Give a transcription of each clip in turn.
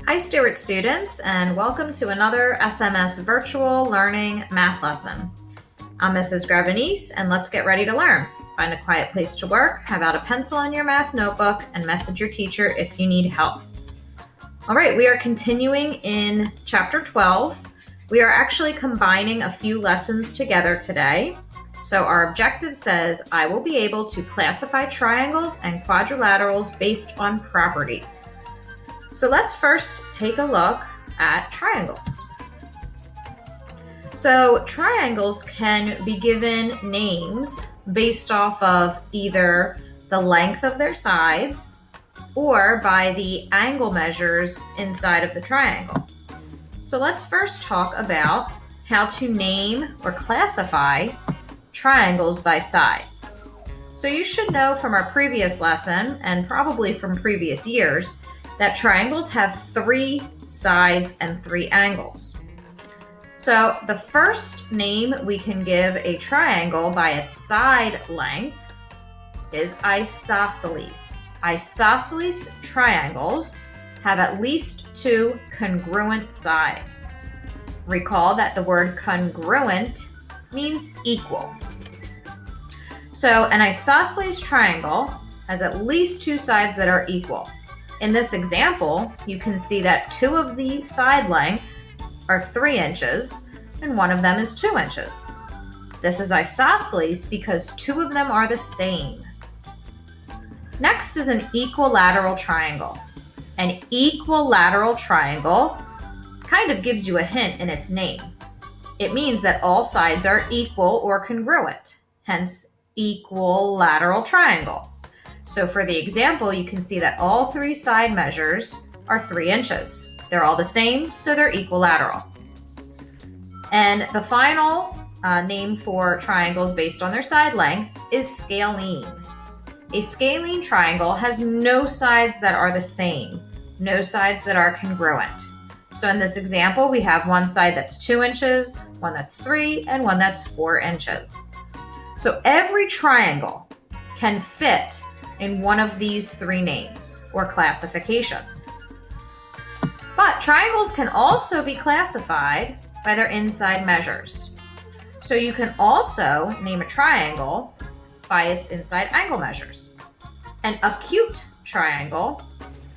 Hi Stewart students, and welcome to another SMS virtual learning math lesson. I'm Mrs. Grevenese, and let's get ready to learn. Find a quiet place to work, have out a pencil in your math notebook, and message your teacher if you need help. All right, we are continuing in Chapter 12. We are actually combining a few lessons together today. So our objective says, I will be able to classify triangles and quadrilaterals based on properties. So let's first take a look at triangles. So triangles can be given names based off of either the length of their sides or by the angle measures inside of the triangle. So let's first talk about how to name or classify triangles by sides. So you should know from our previous lesson and probably from previous years that triangles have 3 sides and 3 angles. So the first name we can give a triangle by its side lengths is isosceles. Isosceles triangles have at least 2 congruent sides. Recall that the word congruent means equal. So an isosceles triangle has at least 2 sides that are equal. In this example, you can see that 2 of the side lengths are 3 inches and 1 of them is 2 inches. This is isosceles because 2 of them are the same. Next is an equilateral triangle. An equilateral triangle kind of gives you a hint in its name. It means that all sides are equal or congruent, hence equilateral triangle. So for the example, you can see that all 3 side measures are 3 inches. They're all the same, so they're equilateral. And the final name for triangles based on their side length is scalene. A scalene triangle has no sides that are the same, no sides that are congruent. So in this example, we have one side that's 2 inches, one that's 3, and one that's 4 inches. So every triangle can fit in one of these 3 names or classifications. But triangles can also be classified by their inside measures. So you can also name a triangle by its inside angle measures. An acute triangle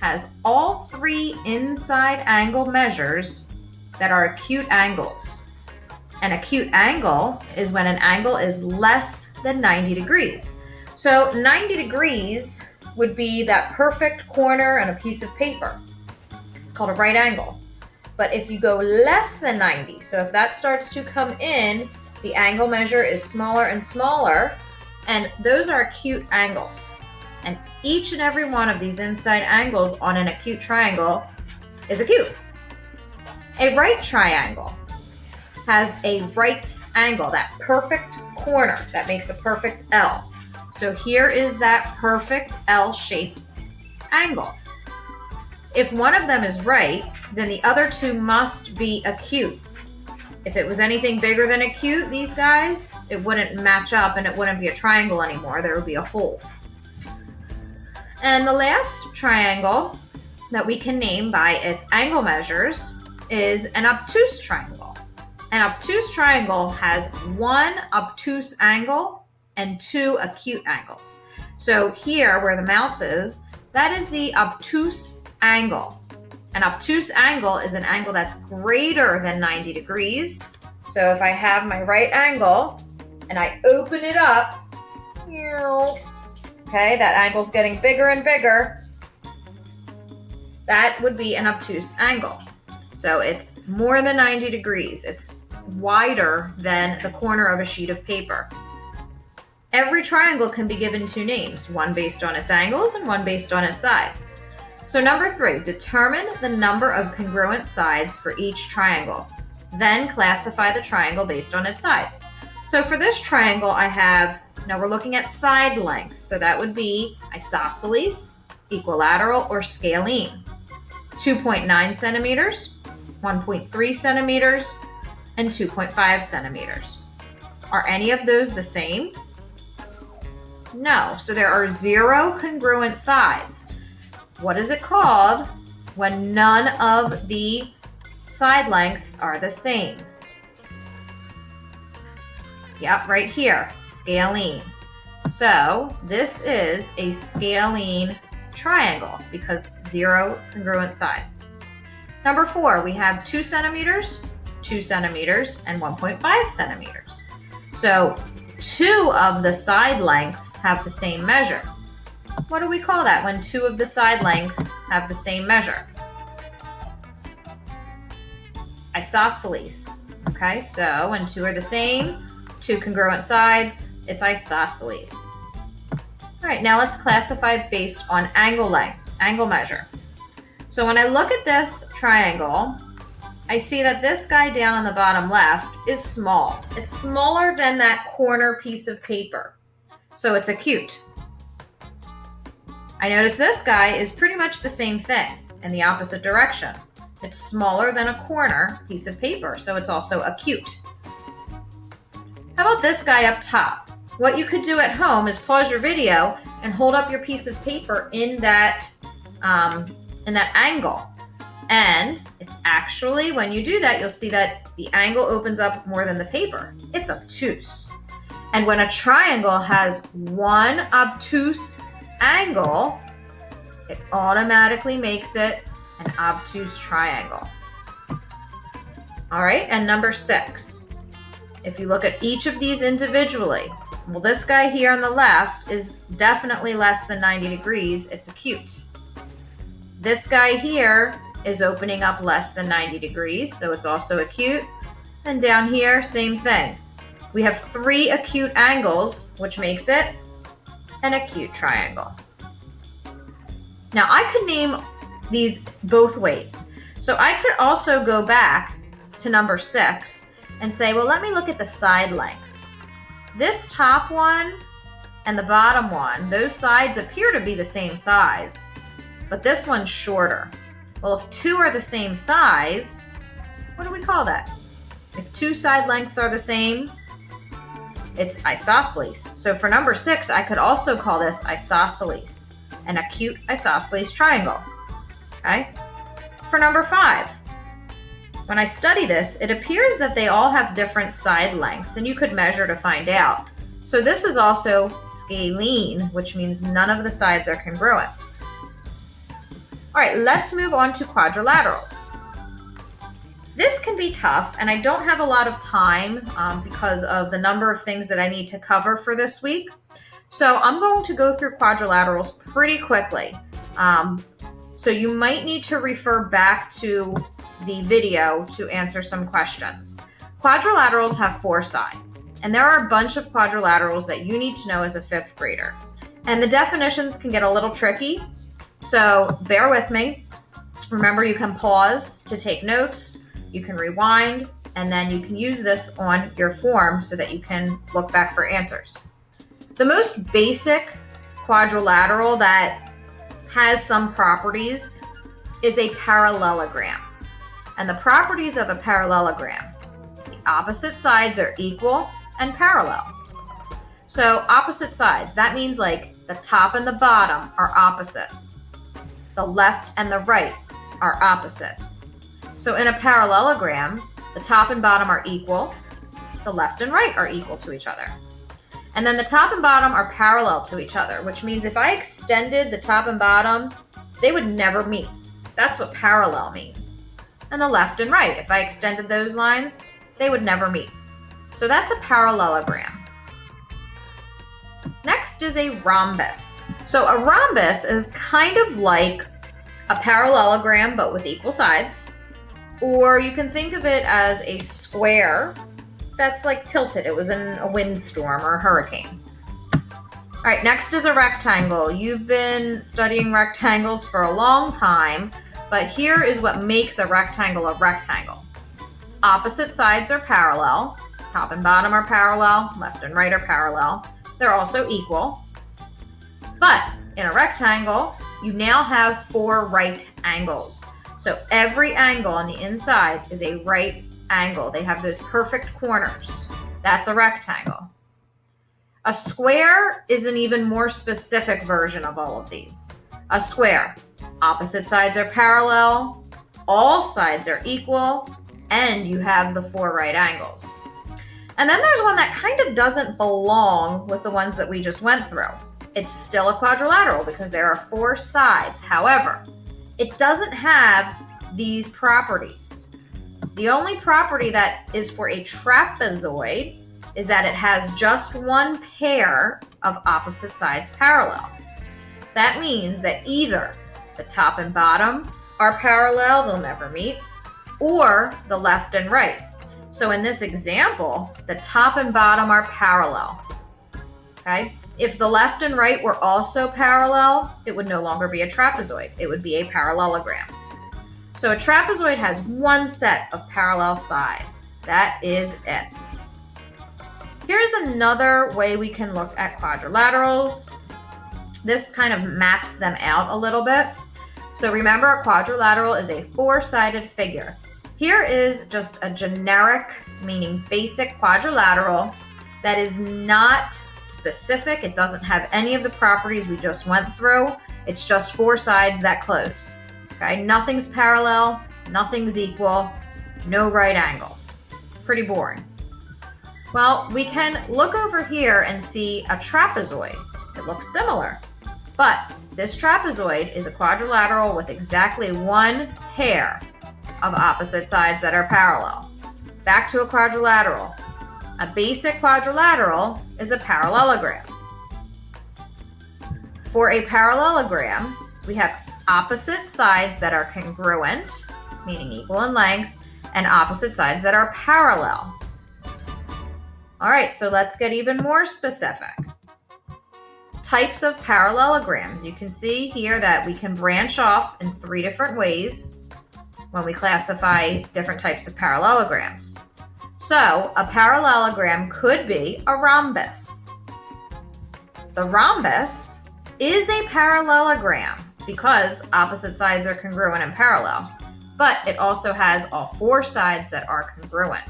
has all 3 inside angle measures that are acute angles. An acute angle is when an angle is less than 90 degrees. So 90 degrees would be that perfect corner on a piece of paper. It's called a right angle. But if you go less than 90, so if that starts to come in, the angle measure is smaller and smaller, and those are acute angles. And each and every one of these inside angles on an acute triangle is acute. A right triangle has a right angle, that perfect corner that makes a perfect L. So here is that perfect L-shaped angle. If one of them is right, then the other 2 must be acute. If it was anything bigger than acute, these guys, it wouldn't match up and it wouldn't be a triangle anymore. There would be a hole. And the last triangle that we can name by its angle measures is an obtuse triangle. An obtuse triangle has 1 obtuse angle and 2 acute angles. So here, where the mouse is, that is the obtuse angle. An obtuse angle is an angle that's greater than 90 degrees. So if I have my right angle and I open it up, okay, that angle's getting bigger and bigger. That would be an obtuse angle. So it's more than 90 degrees. It's wider than the corner of a sheet of paper. Every triangle can be given 2 names, one based on its angles and one based on its side. So number 3, determine the number of congruent sides for each triangle. Then classify the triangle based on its sides. So for this triangle, now we're looking at side length. So that would be isosceles, equilateral, or scalene. 2.9 centimeters, 1.3 centimeters, and 2.5 centimeters. Are any of those the same? No. So there are 0 congruent sides. What is it called when none of the side lengths are the same? Yep, right here, scalene. So this is a scalene triangle because 0 congruent sides. Number 4, we have 2 centimeters, 2 centimeters, and 1.5 centimeters. So 2 of the side lengths have the same measure. What do we call that when 2 of the side lengths have the same measure? Isosceles. Okay, so when 2 are the same, 2 congruent sides, it's isosceles. All right, now let's classify based on angle length, angle measure. So when I look at this triangle, I see that this guy down on the bottom left is small. It's smaller than that corner piece of paper, so it's acute. I notice this guy is pretty much the same thing in the opposite direction. It's smaller than a corner piece of paper, so it's also acute. How about this guy up top? What you could do at home is pause your video and hold up your piece of paper in that angle. And it's actually, when you do that, you'll see that the angle opens up more than the paper. It's obtuse. And when a triangle has one obtuse angle, it automatically makes it an obtuse triangle. All right, and number 6. If you look at each of these individually, well, this guy here on the left is definitely less than 90 degrees. It's acute. This guy here is opening up less than 90 degrees, so it's also acute. And down here, same thing. We have 3 acute angles, which makes it an acute triangle. Now, I could name these both ways. So I could also go back to number 6 and say, well, let me look at the side length. This top one and the bottom one, those sides appear to be the same size, but this one's shorter. Well, if 2 are the same size, what do we call that? If 2 side lengths are the same, it's isosceles. So for number 6, I could also call this isosceles, an acute isosceles triangle. Okay? For number 5, when I study this, it appears that they all have different side lengths, and you could measure to find out. So this is also scalene, which means none of the sides are congruent. All right, let's move on to quadrilaterals. This can be tough, and I don't have a lot of time because of the number of things that I need to cover for this week. So I'm going to go through quadrilaterals pretty quickly. So you might need to refer back to the video to answer some questions. Quadrilaterals have 4 sides, and there are a bunch of quadrilaterals that you need to know as a 5th grader. And the definitions can get a little tricky, so bear with me. Remember, you can pause to take notes, you can rewind, and then you can use this on your form so that you can look back for answers. The most basic quadrilateral that has some properties is a parallelogram. And the properties of a parallelogram: the opposite sides are equal and parallel. So opposite sides, that means like the top and the bottom are opposite. The left and the right are opposite. So in a parallelogram, the top and bottom are equal, the left and right are equal to each other. And then the top and bottom are parallel to each other, which means if I extended the top and bottom, they would never meet. That's what parallel means. And the left and right, if I extended those lines, they would never meet. So that's a parallelogram. Next is a rhombus. So a rhombus is kind of like a parallelogram, but with equal sides. Or you can think of it as a square that's like tilted. It was in a windstorm or a hurricane. All right, next is a rectangle. You've been studying rectangles for a long time, but here is what makes a rectangle a rectangle. Opposite sides are parallel. Top and bottom are parallel. Left and right are parallel. They're also equal. But in a rectangle, you now have 4 right angles. So every angle on the inside is a right angle. They have those perfect corners. That's a rectangle. A square is an even more specific version of all of these. A square Opposite sides are parallel, all sides are equal, and you have the 4 right angles. And then there's one that kind of doesn't belong with the ones that we just went through. It's still a quadrilateral because there are 4 sides. However, it doesn't have these properties. The only property that is for a trapezoid is that it has just one pair of opposite sides parallel. That means that either the top and bottom are parallel, they'll never meet, or the left and right. So in this example, the top and bottom are parallel. Okay? If the left and right were also parallel, it would no longer be a trapezoid. It would be a parallelogram. So a trapezoid has one set of parallel sides. That is it. Here's another way we can look at quadrilaterals. This kind of maps them out a little bit. So remember, a quadrilateral is a 4-sided figure. Here is just a generic, meaning basic quadrilateral that is not specific. It doesn't have any of the properties we just went through. It's just 4 sides that close. Okay, nothing's parallel, nothing's equal, no right angles. Pretty boring. Well, we can look over here and see a trapezoid. It looks similar, but this trapezoid is a quadrilateral with exactly one pair of opposite sides that are parallel. Back to a quadrilateral. A basic quadrilateral is a parallelogram. For a parallelogram, we have opposite sides that are congruent, meaning equal in length, and opposite sides that are parallel. All right, so let's get even more specific. Types of parallelograms. You can see here that we can branch off in 3 different ways when we classify different types of parallelograms. So a parallelogram could be a rhombus. The rhombus is a parallelogram because opposite sides are congruent and parallel, but it also has all 4 sides that are congruent.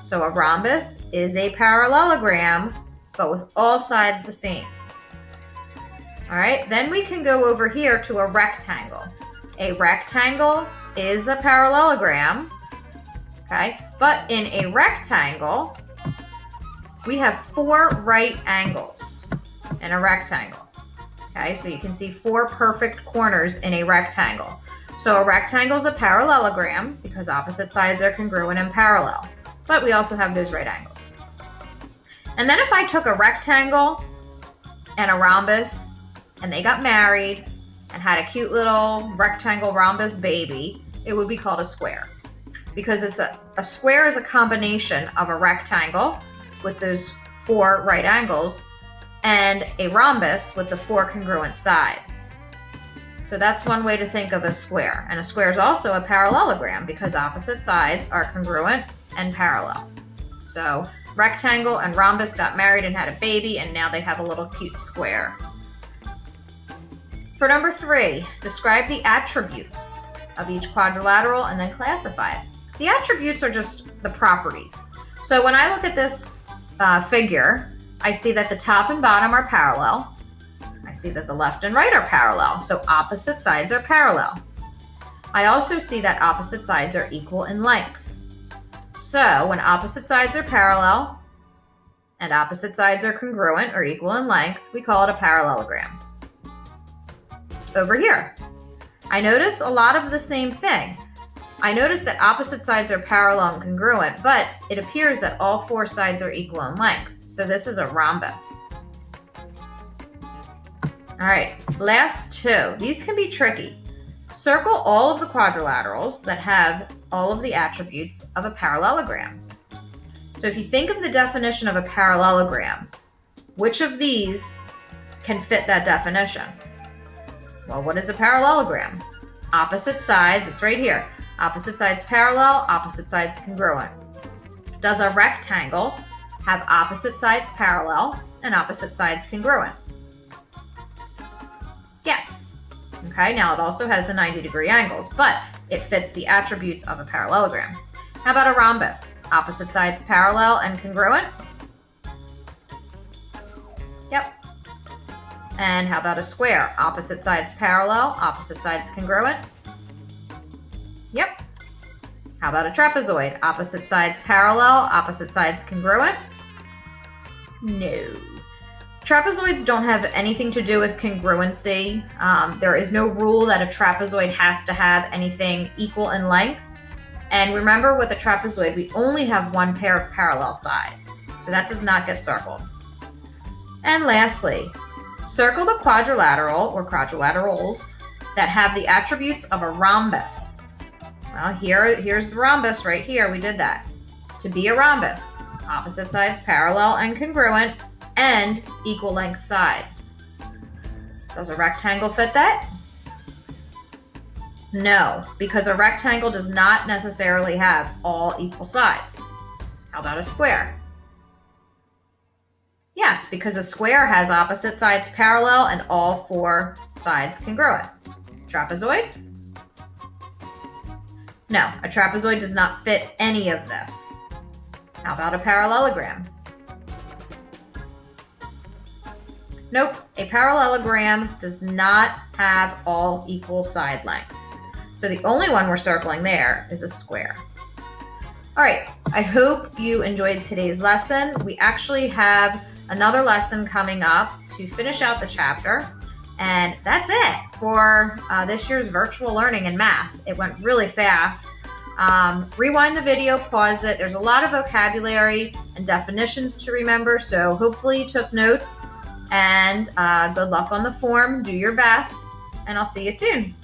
So a rhombus is a parallelogram, but with all sides the same. All right, then we can go over here to a rectangle. A rectangle is a parallelogram, okay? But in a rectangle, we have 4 right angles in a rectangle. Okay, so you can see 4 perfect corners in a rectangle. So a rectangle is a parallelogram because opposite sides are congruent and parallel. But we also have those right angles. And then if I took a rectangle and a rhombus and they got married and had a cute little rectangle rhombus baby, it would be called a square. Because it's a square is a combination of a rectangle with those 4 right angles and a rhombus with the 4 congruent sides. So that's one way to think of a square. And a square is also a parallelogram because opposite sides are congruent and parallel. So rectangle and rhombus got married and had a baby, and now they have a little cute square. For number 3, describe the attributes of each quadrilateral and then classify it. The attributes are just the properties. So when I look at this figure, I see that the top and bottom are parallel. I see that the left and right are parallel, so opposite sides are parallel. I also see that opposite sides are equal in length. So when opposite sides are parallel and opposite sides are congruent or equal in length, we call it a parallelogram. Over here, I notice a lot of the same thing. I notice that opposite sides are parallel and congruent, but it appears that all 4 sides are equal in length. So this is a rhombus. All right, last 2. These can be tricky. Circle all of the quadrilaterals that have all of the attributes of a parallelogram. So if you think of the definition of a parallelogram, which of these can fit that definition? Well, what is a parallelogram? Opposite sides, it's right here. Opposite sides parallel, opposite sides congruent. Does a rectangle have opposite sides parallel and opposite sides congruent? Yes. Okay, now it also has the 90-degree angles, but it fits the attributes of a parallelogram. How about a rhombus? Opposite sides parallel and congruent? Yep. And how about a square? Opposite sides parallel, opposite sides congruent. Yep. How about a trapezoid? Opposite sides parallel, opposite sides congruent. No. Trapezoids don't have anything to do with congruency. There is no rule that a trapezoid has to have anything equal in length. And remember, with a trapezoid, we only have one pair of parallel sides. So that does not get circled. And lastly, circle the quadrilateral or quadrilaterals that have the attributes of a rhombus. Well, here's the rhombus right here. We did that. To be a rhombus, opposite sides parallel and congruent, and equal length sides. Does a rectangle fit that? No, because a rectangle does not necessarily have all equal sides. How about a square? Yes, because a square has opposite sides parallel and all four sides congruent. Trapezoid? No, a trapezoid does not fit any of this. How about a parallelogram? Nope, a parallelogram does not have all equal side lengths. So the only one we're circling there is a square. All right, I hope you enjoyed today's lesson. We actually have another lesson coming up to finish out the chapter. And that's it for this year's virtual learning in math. It went really fast. Rewind the video, pause it. There's a lot of vocabulary and definitions to remember, so hopefully you took notes. And good luck on the form. Do your best, and I'll see you soon.